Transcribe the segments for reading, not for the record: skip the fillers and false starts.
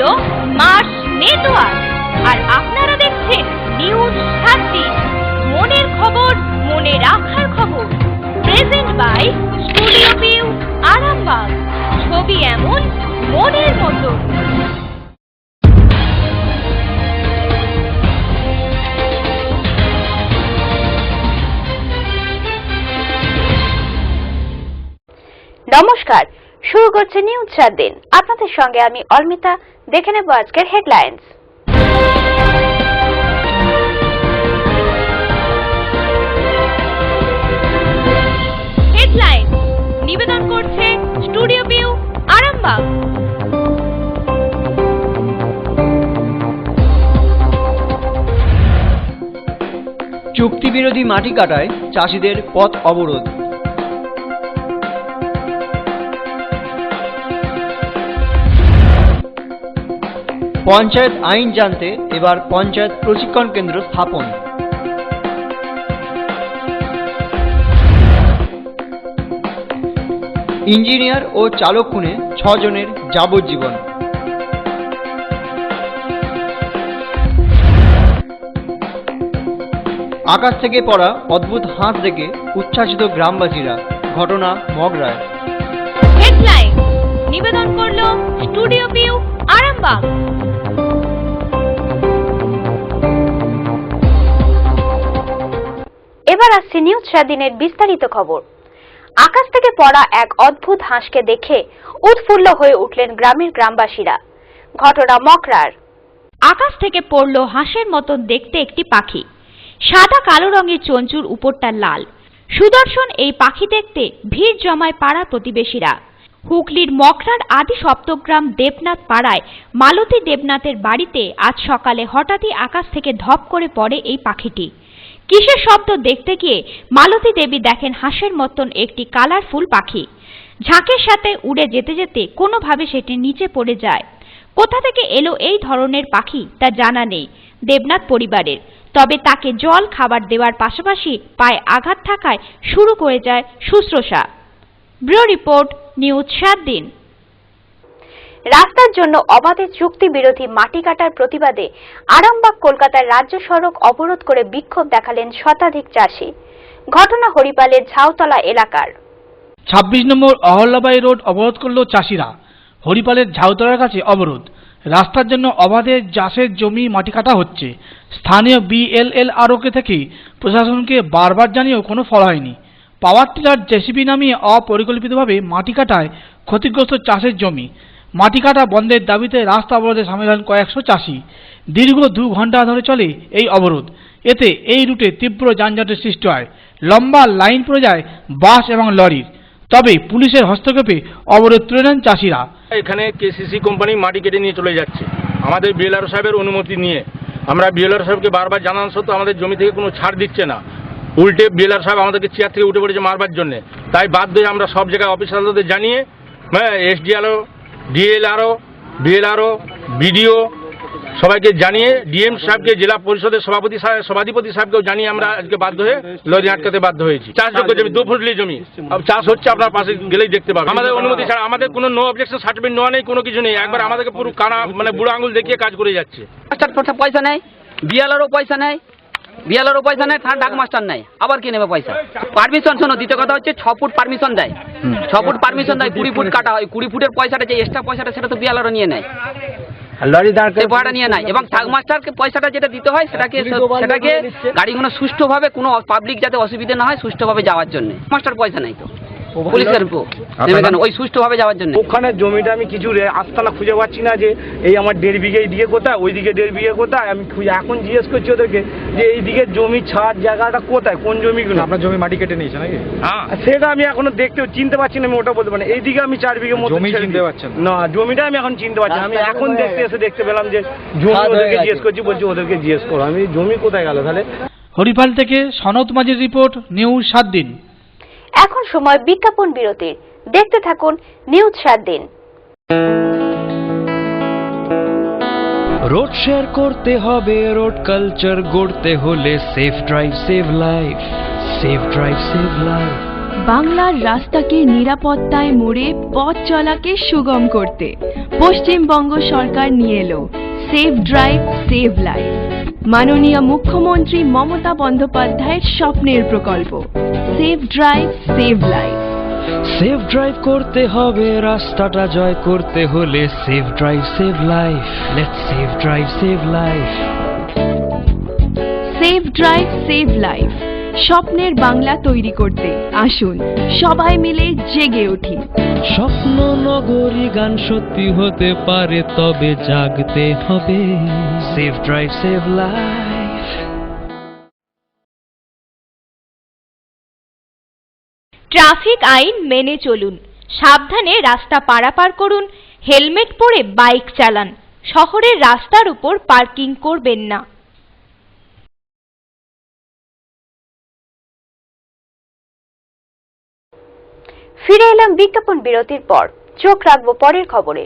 হলো Mars network, আর আপনারা দেখছেন নিউজ 7 দিন। মনের খবর, মনে রাখার খবর। Present by studio view, Arambagh. ছবি এমন, মনের মতো। নমস্কার, শুরু করছে নিউজ 7 দিন। আপনাদের সঙ্গে আমি অর্মিতা। দেখে নেব আজকের হেডলাইন্স। হেডলাইন নিবেদন করছে স্টুডিও ভিউ, আরামবাগ। চুক্তিবিরোধী মাটি কাটায় চাষিদের পথ অবরোধ। পঞ্চায়েত আইন জানতে এবার পঞ্চায়েত প্রশিক্ষণ কেন্দ্র স্থাপন। ইঞ্জিনিয়ার ও চালক খুনে 6 জনের যাবজ্জীবন। আকাশ থেকে পড়া অদ্ভুত হাঁস দেখে উচ্ছ্বাসিত গ্রামবাসীরা। ঘটনা মগরায়। হেডলাইন নিবেদন করলো স্টুডিও ভিউ, আরামবাগ। এবার আসছে নিউজ 7 দিনের বিস্তারিত খবর। আকাশ থেকে পড়া এক অদ্ভুত হাঁসকে দেখে উৎফুল্ল হয়ে উঠলেন গ্রামের গ্রামবাসীরা। ঘটনা মকরার। আকাশ থেকে পড়ল হাঁসের মতন দেখতে একটি পাখি। সাদা কালো রঙের চঞ্চুর উপরটা লাল। সুদর্শন এই পাখি দেখতে ভিড় জমায় পাড়ার প্রতিবেশীরা। হুগলির মকরার আদি সপ্তগ্রাম দেবনাথ পাড়ায় মালতী দেবনাথের বাড়িতে আজ সকালে হঠাৎই আকাশ থেকে ধপ করে পড়ে এই পাখিটি। কিসের শব্দ দেখতে গিয়ে মালতী দেবী দেখেন হাঁসের মতন একটি কালারফুল পাখি। ঝাঁকের সাথে উড়ে যেতে যেতে কোনোভাবে সেটি নিচে পড়ে যায়। কোথা থেকে এলো এই ধরনের পাখি তা জানা নেই দেবনাথ পরিবারের। তবে তাকে জল খাবার দেওয়ার পাশাপাশি পায়ে আঘাত থাকায় শুরু করে যায় শুশ্রূষা। ব্যুরো রিপোর্ট, নিউজ 7 দিন। রাস্তার জন্য অবাধে চুক্তি বিরোধী মাটি কাটার প্রতিবাদে আরামবাগ কলকাতার রাজ্য সড়ক অবরোধ করে বিক্ষোভ দেখালেন শতাধিক চাষি। ঘটনা হরিপালের ঝাউতলা এলাকার। 26 নম্বর অহল্যাবাই রোড অবরোধ করল চাষিরা। হরিপালের ঝাউতলার কাছে অবরোধ। রাস্তার জন্য অবাধে চাষের জমি মাটি কাটা হচ্ছে। স্থানীয় বিএলএলআরওকে থেকে প্রশাসনকে বারবার জানিয়েও কোনো ফল হয়নি। পাওয়ার টিলার জেসিবি নামিয়ে অপরিকল্পিতভাবে মাটি কাটায় ক্ষতিগ্রস্ত চাষের জমি। মাটি কাটা বন্ধের দাবিতে রাস্তা অবরোধে সামিল হন কয়েকশো চাষি। দীর্ঘ 2 ঘন্টা ধরে চলে এই অবরোধ। এতে এই রুটে তীব্র যানজটের সৃষ্টি হয়। লম্বা লাইন পড়ে যায় বাস এবং লরির। তবে পুলিশের হস্তক্ষেপে অবরোধ তুলে নেন চাষিরা। এখানে কেসিসি কোম্পানি মাটি কেটে নিয়ে চলে যাচ্ছে আমাদের বিএলআরও সাহেবের অনুমতি নিয়ে। আমরা বিএলআরও সাহেবকে বারবার জানানো সত্ত্বেও আমাদের জমি থেকে কোনো ছাড় দিচ্ছে না। উল্টে বিএলআর সাহেব আমাদেরকে চেয়ার থেকে উঠে পড়েছে মারবার জন্যে। তাই বাধ্য হয়ে আমরা সব জায়গায় অফিসারদের জানিয়ে এসডিআরও, ডিএলআরও, বিএলআরও, বিডিও সবাইকে জানিয়ে ডিএম সাহেবকে, জেলা পরিষদের সভাধিপতি সাহেবকেও জানিয়ে আমরা আজকে বাধ্য হয়ে লরি আটকাতে বাধ্য হয়েছি। চাষযোগ্য জমি 2 ফুটলি জমি চাষ হচ্ছে, আপনার পাশে গেলেই দেখতে পাবেন। আমাদের অনুমতি ছাড়া আমাদের কোনো নো অবজেকশন সার্টিফিকেট নেওয়া নেই, কোনো কিছু নেই। একবার আমাদেরকে পুরো কানা বুড়ো আঙুল দেখিয়ে কাজ করে যাচ্ছে। পয়সা নেই, বিএলআরও পয়সা নেই, বিএলআরও পয়সা নেই, ডাক মাস্টার নেই, আবার কি নেবে পয়সা? পারমিশন শোনো, দ্বিতীয় কথা হচ্ছে 6 ফুট পারমিশন দেয়, 6 ফুট পারমিশন দেয়, 20 ফুট কাটা হয়। 20 ফুটের পয়সাটা যে এক্সট্রা পয়সাটা সেটা তো বিএলআরও নিয়ে নেয়, লরি দাঁড় নিয়ে নেয়। এবং ট্রাক মাস্টারকে পয়সাটা যেটা দিতে হয় সেটাকে গাড়িগুলো সুষ্ঠুভাবে, কোনো পাবলিক যাতে অসুবিধা না হয় সুষ্ঠুভাবে যাওয়ার জন্য। মাস্টার পয়সা নেই তো পুলিশের ওই সুষ্ঠুভাবে যাওয়ার জন্য। ওখানে জমিটা আমি কিছু আস্তানা খুঁজে পাচ্ছি না, যে এই আমার 1.5 বিঘে দিকে কোথায়, ওইদিকে 1.5 বিঘে কোথায়। আমি এখন জিজ্ঞেস করছি ওদেরকে যে এই দিকে জমি ছাড় জায়গাটা কোথায়, কোন জমিগুলো। আপনার জমি মাটি কেটে নিয়েছে নাকি? হ্যাঁ, সেটা আমি এখনো চিনতে পারছি না। আমি ওটা বলতে পারি। এইদিকে আমি 4 বিঘে মতো জমি চিনতে পারছেন না, জমিটা আমি এখন চিনতে পারছি না। আমি এখন দেখতে পেলাম যে জমি, ওদেরকে জিজ্ঞেস করছি, বলছি ওদেরকে জিজ্ঞেস করো আমি জমি কোথায় গেল তাহলে। হরিপাল থেকে সনত মাঝির রিপোর্ট, নিউজ 7 দিন। এখন সময় বিজ্ঞাপন বিরতির। দেখতে থাকুন নিউজ 7 দিন। রোড শেয়ার করতে হবে, রোড কালচার গড়তে হলে safe drive save life, safe drive save life. বাংলার রাস্তাকে নিরাপত্তায় মোড়ে পথ চলাকে সুগম করতে পশ্চিমবঙ্গ সরকার নিয়ে এলো সেফ ড্রাইভ সেভ লাইফ। মাননীয় মুখ্যমন্ত্রী মমতা বন্দ্যোপাধ্যায়ের স্বপ্নের প্রকল্প safe drive save life. Safe drive করতে হবে, রাস্তাটা জয় করতে হলে safe drive save life. Let's safe drive save life. Safe drive save life, স্বপ্নের বাংলা তৈরি করতে আসুন সবাই মিলে জেগে উঠি। স্বপ্ন নগরী গান সত্যি হতে পারে, তবে জাগতে হবে। Safe drive save life. Traffic আইন মেনে চলুন, সাবধানে রাস্তা পারাপার করুন, হেলমেট পরে বাইক চালান, শহরের রাস্তার উপর পার্কিং করবেন না। ফিরে এলাম বিজ্ঞাপন বিরতির পর। চোখ রাখবো পরের খবরে।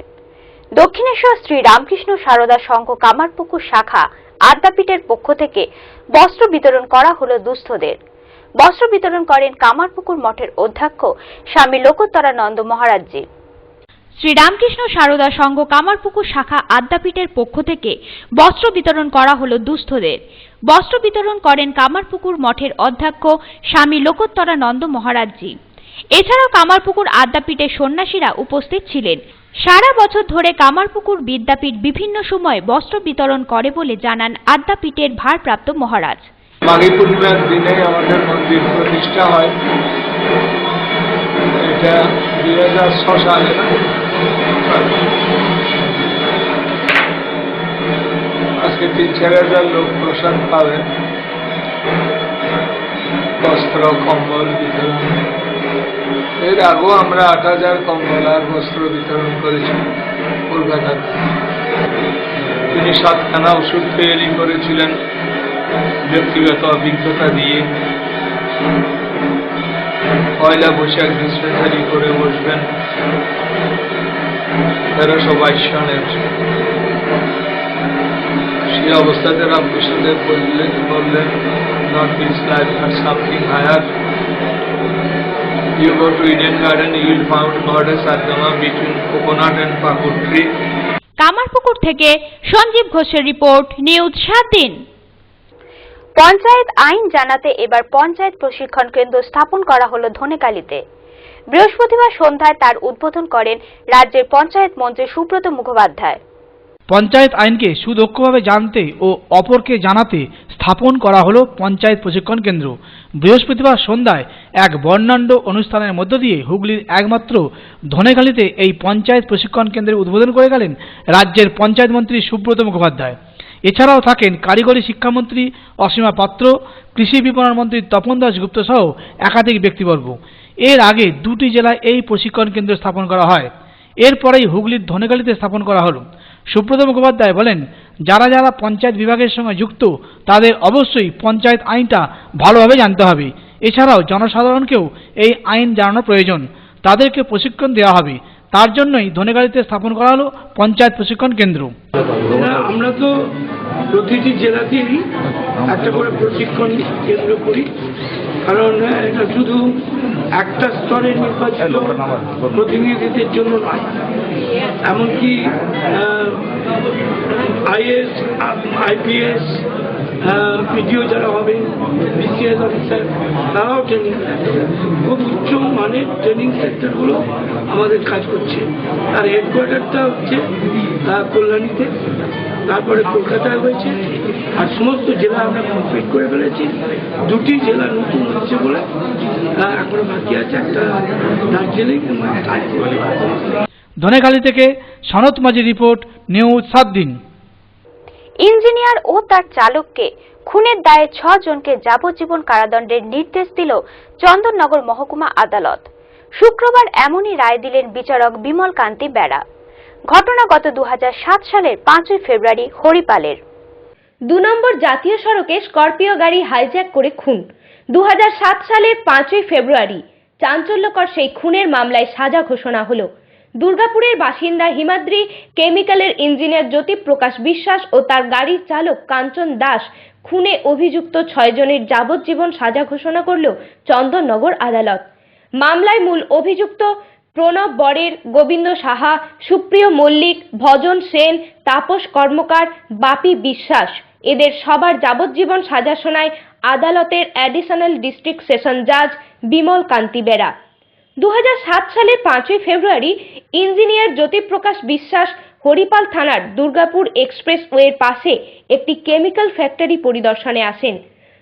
দক্ষিণেশ্বর শ্রী রামকৃষ্ণ সারদা সংঘ কামারপুকুর শাখা আদ্যাপীঠের পক্ষ থেকে বস্ত্র বিতরণ করা হলো দুস্থদের। বস্ত্র বিতরণ করেন কামারপুকুর মঠের অধ্যক্ষ স্বামী লোকোত্তরানন্দ মহারাজজি। শ্রীরামকৃষ্ণ সারদা সংঘ কামারপুকুর শাখা আদ্যাপীঠের পক্ষ থেকে বস্ত্র বিতরণ করা হলো দুস্থদের। বস্ত্র বিতরণ করেন কামারপুকুর মঠের অধ্যক্ষ স্বামী লোকোত্তরানন্দ মহারাজজি। এছাড়াও কামারপুকুর আদ্যাপীঠের সন্ন্যাসীরা উপস্থিত ছিলেন। সারা বছর ধরে কামারপুকুর বিদ্যাপীঠ বিভিন্ন সময় বস্ত্র বিতরণ করে বলে জানান আদ্যাপীঠের ভারপ্রাপ্ত মহারাজ। মাঘী পূর্ণিমার দিনে আমাদের মন্দির প্রতিষ্ঠা হয়। এটা 2006 সালে। আজকে 3-4 হাজার লোক প্রসাদ পাবেন। বস্ত্র কম্বল বিতরণ, এর আগেও আমরা 8,000 কম্বল আর বস্ত্র বিতরণ করেছি কলকাতাতে। তিনি 7খানা ওষুধ তৈরি করেছিলেন ব্যক্তিগত অভিজ্ঞতা দিয়ে। পয়লা বৈশাখ ডিসপেন্সারি করে বসবেন 1322 সনের। সেই অবস্থাতে রামকৃষ্ণদেব বললেন not this life but something higher. You go to Eden Garden, you will find goddess Adama between coconut and pakur tree. Kamarpukur থেকে সঞ্জীব ঘোষের রিপোর্ট, নিউজ 7 দিন। পঞ্চায়েত আইন জানাতে এবার পঞ্চায়েত প্রশিক্ষণ কেন্দ্র স্থাপন করা হলো ধনেখালিতে। বৃহস্পতিবার সন্ধ্যায় তার উদ্বোধন করেন রাজ্যের পঞ্চায়েত মন্ত্রী সুব্রত মুখোপাধ্যায়। পঞ্চায়েত আইনকে সুদক্ষভাবে জানতে ও অপরকে জানাতে স্থাপন করা হলো পঞ্চায়েত প্রশিক্ষণ কেন্দ্র। বৃহস্পতিবার সন্ধ্যায় এক বর্ণাঢ্য অনুষ্ঠানের মধ্য দিয়ে হুগলির একমাত্র ধনেখালিতে এই পঞ্চায়েত প্রশিক্ষণ কেন্দ্রের উদ্বোধন করে গেলেন রাজ্যের পঞ্চায়েত মন্ত্রী সুব্রত মুখোপাধ্যায়। এছাড়াও থাকেন কারিগরি শিক্ষামন্ত্রী অসীমা পাত্র, কৃষি বিপণন মন্ত্রী তপন দাশগুপ্ত সহ একাধিক ব্যক্তিবর্গ। এর আগে 2টি জেলায় এই প্রশিক্ষণ কেন্দ্র স্থাপন করা হয়। এরপরেই হুগলির ধনেখালিতে স্থাপন করা হলো। সুব্রত মুখোপাধ্যায় বলেন, যারা যারা পঞ্চায়েত বিভাগের সঙ্গে যুক্ত তাদের অবশ্যই পঞ্চায়েত আইনটা ভালোভাবে জানতে হবে। এছাড়াও জনসাধারণকেও এই আইন জানানো প্রয়োজন, তাদেরকে প্রশিক্ষণ দেওয়া হবে। তার জন্যই ধনেখালিতে স্থাপন করা হলো পঞ্চায়েত প্রশিক্ষণ কেন্দ্র। আমরা তো প্রতিটি জেলাতেই একটা করে প্রশিক্ষণ কেন্দ্র করি, কারণ এটা শুধু একটা স্তরের নির্বাচিত প্রতিনিধিদের জন্য নয়, এমনকি আইএস, আইপিএস, পিডিও যারা হবে, বিসিএস অফিসার, তারাও ট্রেনিং খুব উচ্চ মানের ট্রেনিং সেন্টারগুলো আমাদের কাজ করছে। তার হেডকোয়ার্টারটা হচ্ছে কল্যাণীতে, তারপরে কলকাতায় হয়েছে, আর সমস্ত জেলা আমরা কমপ্লিট করে ফেলেছি। 2টি জেলা নতুন হচ্ছে বলে এখনো বাকি আছে, একটা দার্জিলিং এবং ধনেখালি থেকে সনত মাঝি রিপোর্ট, নিউজ 7 দিন। ইঞ্জিনিয়ার ও তার চালককে খুনের দায়ে 6 জনকে যাবজ্জীবন কারাদণ্ডের নির্দেশ দিল চন্দননগর মহকুমা আদালত। শুক্রবার এমনই রায় দিলেন বিচারক বিমল কান্তি বেড়া। ঘটনা গত 2007 সালের 5 ফেব্রুয়ারি হরিপালের। 2 নম্বর জাতীয় সড়কে স্করপিও গাড়ি হাইজ্যাক করে খুন। 2007 সালের 5 ফেব্রুয়ারি চাঞ্চল্যকর সেই খুনের মামলায় সাজা ঘোষণা হলো। দুর্গাপুরের বাসিন্দা হিমাদ্রি কেমিক্যালের ইঞ্জিনিয়ার জ্যোতিপ্রকাশ বিশ্বাস ও তার গাড়ির চালক কাঞ্চন দাস খুনে অভিযুক্ত 6 জনের যাবজ্জীবন সাজা ঘোষণা করল চন্দননগর আদালত। মামলায় মূল অভিযুক্ত প্রণব বরের, গোবিন্দ সাহা, সুপ্রিয় মল্লিক, ভজন সেন, তাপস কর্মকার, বাপি বিশ্বাস এদের সবার যাবজ্জীবন সাজা শোনায় আদালতের অ্যাডিশনাল ডিস্ট্রিক্ট সেশন জাজ বিমল কান্তি বেরা। 2007 সালের 5 ফেব্রুয়ারি ইঞ্জিনিয়ার জ্যোতিপ্রকাশ বিশ্বাস হরিপাল থানার দুর্গাপুর এক্সপ্রেসওয়ের পাশে একটি কেমিক্যাল ফ্যাক্টরি পরিদর্শনে আসেন।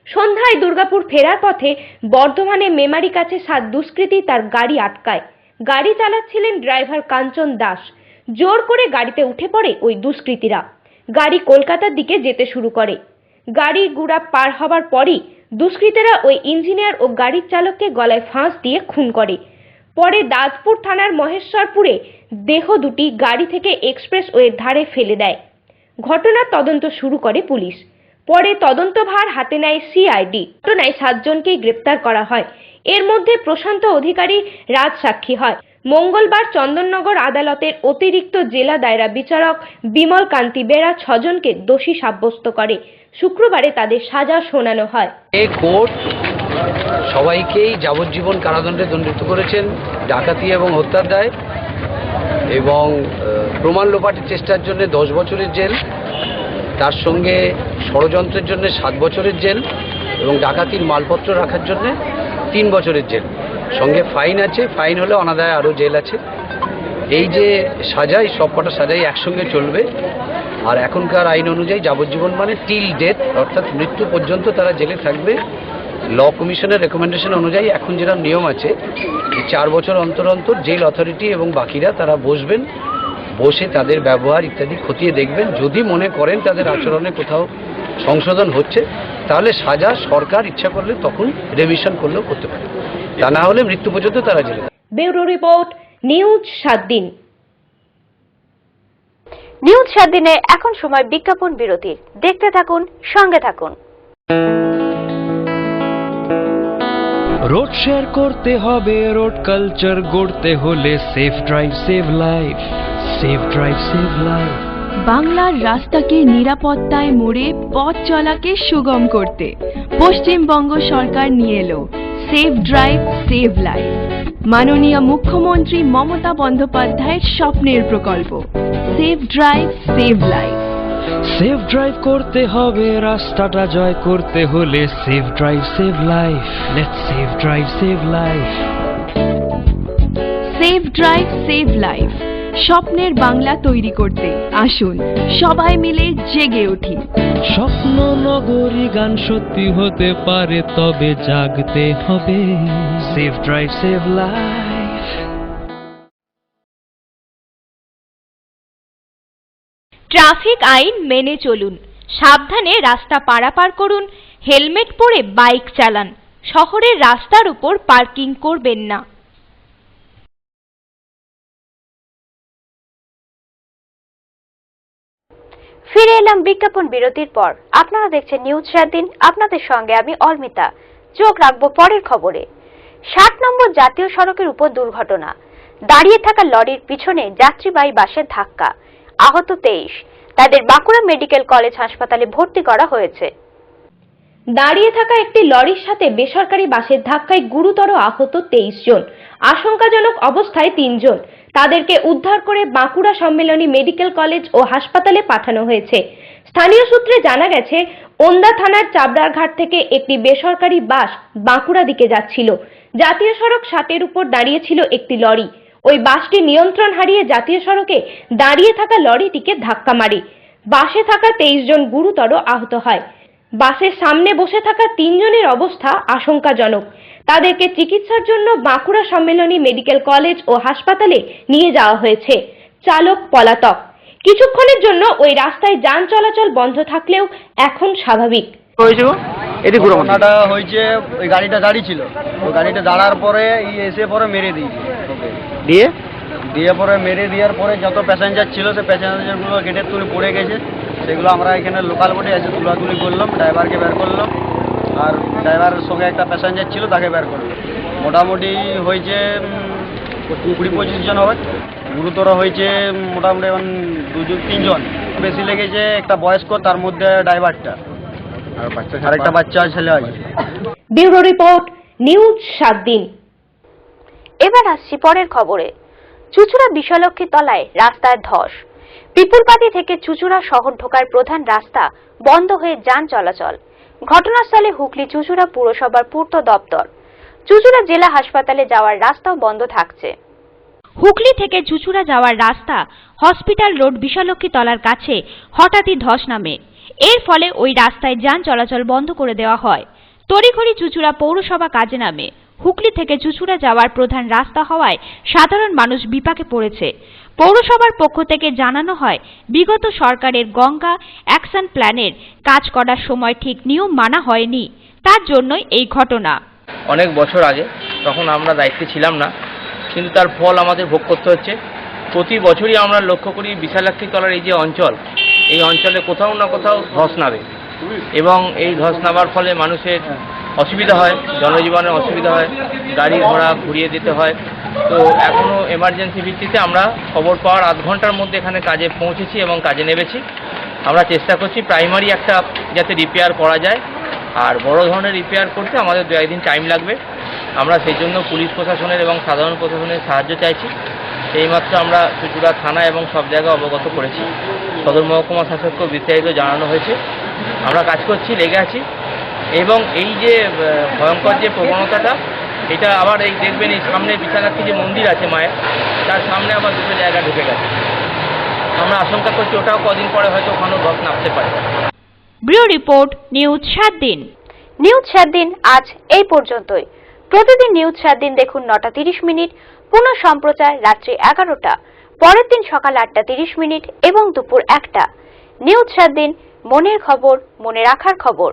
সন্ধ্যায় দুর্গাপুর ফেরার পথে বর্ধমানে মেমারি কাছে 7 দুষ্কৃতী তার গাড়ি আটকায়। গাড়ি চালাচ্ছিলেন ড্রাইভার কাঞ্চন দাস। জোর করে গাড়িতে উঠে পড়ে ওই দুষ্কৃতীরা। গাড়ি কলকাতার দিকে যেতে শুরু করে। গাড়ির গুড়া পার হবার পরই দুষ্কৃতীরা ওই ইঞ্জিনিয়ার ও গাড়ির চালককে গলায় ফাঁস দিয়ে খুন করে। পরে দাসপুর থানার মহেশ্বরপুরে দেহ দুটি গাড়ি থেকে এক্সপ্রেসওয়ের ধারে ফেলে দেয়। ঘটনার তদন্ত শুরু করে পুলিশ। পরে তদন্তভার হাতে নেয় সিআইডি। ঘটনায় 7 জনকেই গ্রেপ্তার করা হয়। এর মধ্যে প্রশান্ত অধিকারী রাজ সাক্ষী হয়। মঙ্গলবার চন্দননগর আদালতের অতিরিক্ত জেলা দায়রা বিচারক বিমল কান্তি বেরা 6 জনকে দোষী সাব্যস্ত করে। শুক্রবারে তাদের সাজা শোনানো হয়। এই কোর্ট সবাইকেই যাবজ্জীবন কারাদণ্ডে দণ্ডিত করেছেন ডাকাতি এবং হত্যার দায় এবং প্রমাণ লোপাটের চেষ্টার জন্য 10 বছরের জেল, তার সঙ্গে ষড়যন্ত্রের জন্য 7 বছরের জেল এবং ডাকাতির মালপত্র রাখার জন্য 3 বছরের জেল, সঙ্গে ফাইন আছে। ফাইন হলে অনাদায়ে আরও জেল আছে। এই যে সাজাই, সব কটা সাজাই একসঙ্গে চলবে। আর এখনকার আইন অনুযায়ী যাবজ্জীবন মানে টিল ডেথ, অর্থাৎ মৃত্যু পর্যন্ত তারা জেলে থাকবে। ল কমিশনের রেকমেন্ডেশন অনুযায়ী এখন যেটা নিয়ম আছে, 4 বছর অন্তর অন্তর জেল অথরিটি এবং বাকিরা তারা বসবেন, বসে তাদের ব্যবহার ইত্যাদি খতিয়ে দেখবেন। যদি মনে করেন তাদের আচরণে কোথাও সংশোধন হচ্ছে, তাহলে সাজা সরকার ইচ্ছা করলে তখন রিভিশন করলেও করতে পারে, তা না হলে মৃত্যু পর্যন্ত তারা জেলে থাকবে। ব্যুরো রিপোর্ট, নিউজ 7 দিন। নিউজ 7 দিনে এখন সময় বিজ্ঞাপন বিরতির। দেখতে থাকুন, সঙ্গে থাকুন। রোড শেয়ার করতে হবে, রোড কালচার গড়তে হলে safe drive save life, safe drive save life. বাংলার রাস্তাকে নিরাপত্তায় মোড়ে পথ চলাকে সুগম করতে পশ্চিমবঙ্গ সরকার নিয়ে এলো সেফ ড্রাইভ সেভ লাইফ। মাননীয় মুখ্যমন্ত্রী মমতা বন্দ্যোপাধ্যায়ের স্বপ্নের প্রকল্প safe drive save life. Safe drive করতে হবে, রাস্তাটা জয় করতে হলে safe drive save life. Let's safe drive save life. Safe drive save life, স্বপ্নের বাংলা তৈরি করতে আসুন সবাই মিলে জেগে উঠি। স্বপ্ন নগরী গান সত্যি হতে পারে, তবে জাগতে হবে। Safe drive save life. Traffic আইন মেনে চলুন, সাবধানে রাস্তা পারাপার করুন, হেলমেট পরে বাইক চালান, শহরের রাস্তার উপর পার্কিং করবেন না। ফিরে এলাম বিজ্ঞাপন বিরতির পর। আপনারা দেখছেন নিউজ 7 দিন। আপনাদের সঙ্গে আমি অর্মিতা। চোখ রাখবো পরের খবরে। 60 নম্বর জাতীয় সড়কের উপর দুর্ঘটনা। দাঁড়িয়ে থাকা লরির পিছনে যাত্রীবাহী বাসের ধাক্কা। আহত 23। তাদের বাঁকুড়া মেডিকেল কলেজ হাসপাতালে ভর্তি করা হয়েছে। দাঁড়িয়ে থাকা একটি লরির সাথে বেসরকারি বাসের ধাক্কায় গুরুতর আহত 23 জন। আশঙ্কাজনক অবস্থায় 3 জন। তাদেরকে উদ্ধার করে বাঁকুড়া সম্মেলনী মেডিকেল কলেজ ও হাসপাতালে পাঠানো হয়েছে। স্থানীয় সূত্রে জানা গেছে, ওন্দা থানার চাবড়ারঘাট থেকে একটি বেসরকারি বাস বাঁকুড়া দিকে যাচ্ছিল। জাতীয় সড়ক 7-এর উপর দাঁড়িয়েছিল একটি লরি। ওই বাসটি নিয়ন্ত্রণ হারিয়ে জাতীয় সড়কে দাঁড়িয়ে থাকা লরিটিকে ধাক্কা মারে। বাসে থাকা 23 জন গুরুতর আহত হয়। বাসের সামনে বসে থাকা 3 জনের অবস্থা আশঙ্কাজনক। তাদেরকে চিকিৎসার জন্য বাঁকুড়া সম্মেলনী মেডিকেল কলেজ ও হাসপাতালে নিয়ে যাওয়া হয়েছে। চালক পলাতক। কিছুক্ষণের জন্য ওই রাস্তায় যান চলাচল বন্ধ থাকলেও এখন স্বাভাবিক। ঘটনাটা হয়েছে, ওই গাড়িটা দাঁড়িয়ে ছিল, ওই গাড়িটা দাঁড়ার পরে এসে পরে মেরে দিয়েছে। দিয়ে পরে মেরে দেওয়ার পরে যত প্যাসেঞ্জার ছিল, সে প্যাসেঞ্জারগুলো গেটের তুলে পড়ে গেছে। সেগুলো আমরা এখানে লোকাল বোর্ডে এসে তুলাতুলি করলাম, ড্রাইভারকে বের করলাম, আর ড্রাইভারের সঙ্গে একটা প্যাসেঞ্জার ছিল, তাকে বের করলাম। মোটামুটি হয়েছে 20-25 জন হবে। গুরুতর হয়েছে মোটামুটি 2-3 জন। বেশি লেগেছে একটা বয়স্ক, তার মধ্যে ড্রাইভারটা আর একটা বাচ্চা ছেলে আছে। ব্যুরো রিপোর্ট, নিউজ 7 দিন। এবার আসছি পরের খবরে। চুচুড়া বিশালক্ষী তলায় রাস্তার ধস। পিপুলপাতি থেকে চুচুড়া শহর ঢোকার প্রধান রাস্তা বন্ধ হয়ে যান চলাচল। ঘটনাস্থলে হুগলি চুচুড়া পুরসভার পূর্ত দপ্তর। চুচুড়া জেলা হাসপাতালে যাওয়ার রাস্তাও বন্ধ থাকছে। হুগলি থেকে চুচুড়া যাওয়ার রাস্তা হসপিটাল রোড বিশালক্ষী তলার কাছে হঠাৎই ধস নামে। এর ফলে ওই রাস্তায় যান চলাচল বন্ধ করে দেওয়া হয়। তড়িঘড়ি চুচুড়া পৌরসভা কাজে নামে। হুগলি থেকে চুচুড়া যাওয়ার প্রধান রাস্তা হওয়ায় সাধারণ মানুষ বিপাকে পড়েছে। পৌরসভার পক্ষ থেকে জানানো হয়, বিগত সরকারের গঙ্গা অ্যাকশন প্ল্যানের কাজ করার সময় ঠিক নিয়ম মানা হয়নি, তার জন্যই এই ঘটনা। অনেক বছর আগে তখন আমরা দায়িত্বে ছিলাম না, কিন্তু তার ফল আমাদের ভোগ করতে হচ্ছে। প্রতি বছরই আমরা লক্ষ্য করি বিশালাক্ষী তলার এই যে অঞ্চল, এই অঞ্চলে কোথাও না কোথাও ধস নামে এবং এই ধস নামার ফলে মানুষের অসুবিধা হয়, জনজীবনের অসুবিধা হয়, গাড়ি ঘোড়া ঘুরিয়ে দিতে হয়। তো এখনও এমার্জেন্সি ভিত্তিতে আমরা খবর পাওয়ার আধ ঘন্টার মধ্যে এখানে কাজে পৌঁছেছি এবং কাজে নেমেছি। আমরা চেষ্টা করছি প্রাইমারি একটা যাতে রিপেয়ার করা যায়, আর বড় ধরনের রিপেয়ার করতে আমাদের 2-1 দিন টাইম লাগবে। আমরা সেই জন্য পুলিশ প্রশাসনের এবং সাধারণ প্রশাসনের সাহায্য চাইছি। এইমাত্র আমরা চুচুড়া থানা এবং সব জায়গায় অবগত করেছি। সদর মহকুমা শাসককেও বিস্তারিত জানানো হয়েছে। আমরা কাজ করছি, লেগে আছি এবং এই যে ভয়ঙ্কর যে প্রবণতাটা, এটা আবার এই দেখবেন এই সামনে বিশালাক্ষী যে মন্দির আছে মায়ের, তার সামনে আবার দুটো জায়গা ঢুকে গেছে। আমরা আশঙ্কা করছি ওটাও কদিন পরে হয়তো ওখানেও ধস নামতে পারে। ব্যুরো রিপোর্ট, নিউজ 7 দিন। নিউজ 7 দিন আজ এই পর্যন্তই। প্রতিদিন নিউজ 7 দিন দেখুন 9টা 30 মিনিট, পুনঃ সম্প্রচার রাত্রি 11টা, পরের দিন সকাল 8টা 30 মিনিট এবং দুপুর 1টা। নিউজ 7 দিন, মনের খবর, মনে রাখার খবর।